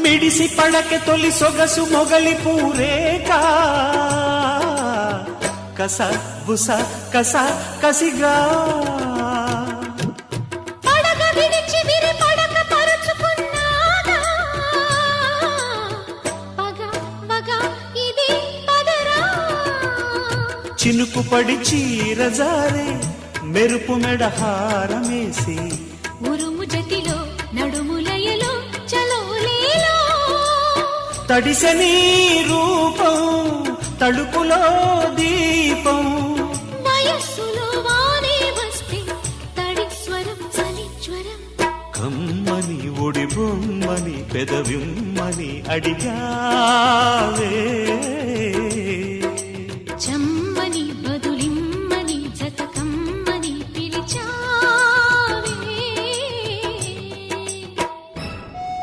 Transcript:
మిడిసి పడకె తొలి సొగసు మొగలి పూరేక కస బుస కస కసిగా పడగ విడిచి విరి పడక పరుచుకున్నాగా పగ పగ ఇది పదరా చినుకు పడి చీరజారే మెరుపు మెడహారమేసి ఉరుము జతిలో నడుములయలో చలోలేలో తడిసె నీ రూపం తడుపులో దీపం వయస్సులో వానే వస్తే తడి స్వరం చలి జ్వరం కమ్మని ఒడి బొమ్మని పెదవిమ్మని అడిగావే